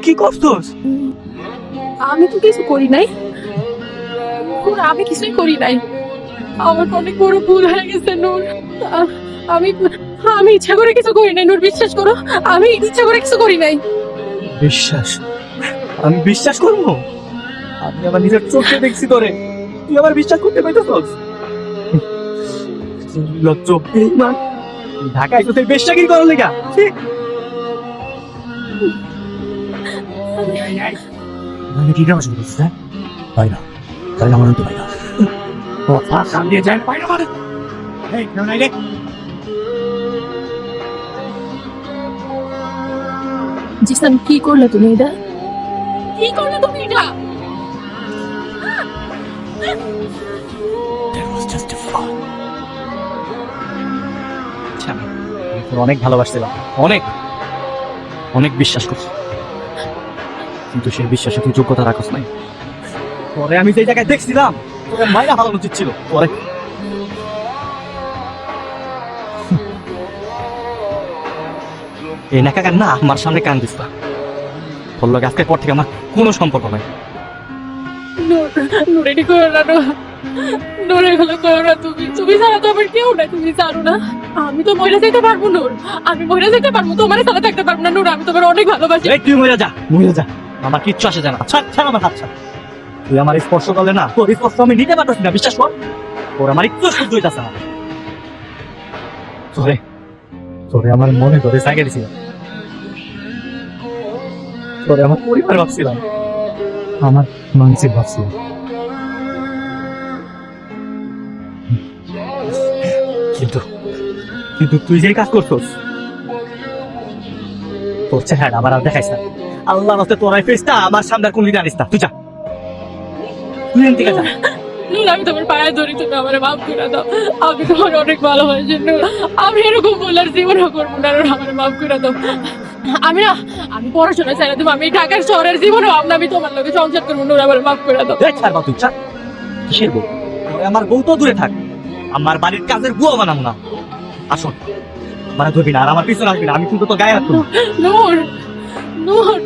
কি করছস? আমি তো কিছু করি নাই, আমি কিছুই করি নাই। আমার অনেক বড় ভুল হয়ে গেছে নূর। আমি আমি ইচ্ছা করে কিছু করি নাই নূর, বিশ্বাস করো। আমি ইচ্ছা করে কিছু করি নাই। বিশ্বাস? আমি বিশ্বাস করবো? আমি আমার নিজের চোখে দেখছি তোরে, তুই আমার বিশ্বাস করতে পারতেছস? লজ্জ বেঈমান, ঢাকায় তো তুই বেশ্যাগিরি করার লেগা। আমি কি কাজ করছিস? হ্যাঁ তাই না, তাই না, আমার তো তাই না। ও সামনে যায় বাইরে মানে এই কেউ নাই রে। জিসান, কি করলে তুমি এটা? কি করলে তুমি এটা? That was just a fun. অনেক ভালোবাসছিলাম, অনেক অনেক বিশ্বাস করছি, কিন্তু সেই বিশ্বাসে তুই যোগ্যতা রাখস নাই। পরে আমি যে জায়গায় দেখছিলাম তোকে মাইরা ভালো উচিত ছিল। পরে এই নাকা কান না আমার সামনে কান দিস না। বললো আজকের পর থেকে আমার কোনো সম্পর্ক নাই। নূর এটি করো না নূর, নূর এগুলো করো না। তুমি তুমি ছাড়া তো আমার কেউ নাই, তুমি জানো না। আমি তো মহিলা যেতে পারবো নূর, আমি মহিলা যেতে পারবো, তোমার সাথে থাকতে পারবো না নূর। আমি তোমার অনেক ভালোবাসি। এই তুই মরে যা, মরে যা, আমার কিচ্ছু আসে জানা। ছাড় ছাড় আমার হাত ছাড়। তুই আমার স্পর্শ করলে না, তোর স্পর্শ আমি নিতে পারতেছি না, বিশ্বাস কর। তোর আমার একটু সহ্য হইতাছে না। তোরে তোরে আমার মনে করে জায়গা দিছিলাম, তোরে আমার পরিবার ভাবছিলাম, আমার মানসিক ভাবছিলাম, কিন্তু কিন্তু তুই যে কাজ করছস, তোর চেহারা আবার আর দেখাইস না। আল্লাহ রাস্তে তোর এই ফেসটা আমার সামনে আর কোনদিন আনিস না। তুই যা, তুই এখান থেকে যা। নূর আমি তোমার পায়ে ধরি, তুমি আমার মাফ করে দাও। আমি তোমার অনেক ভালোবাসি নূর। আমি এরকম বলার জীবনও করবো না নূর, আমার মাফ করে দাও। আমি না, আমি পড়াশোনা চাই না তুমি, আমি ঢাকার শহরের জীবনেও আমি তোমার লোকে সংসার করবো নূর, আমার মাফ করে দাও। এই ছাড় বা তুই ছাড়। কিসের বউ? তোরে আমার বউ তো দূরে থাক, আমার বাড়ির কাজের বুয়া বানাবো না। আসুন, মানে ধরবি না আর আমার পিছনে আসবি না, আমি কিন্তু তোর গায়ে হাত তুলবো। নূর, নূর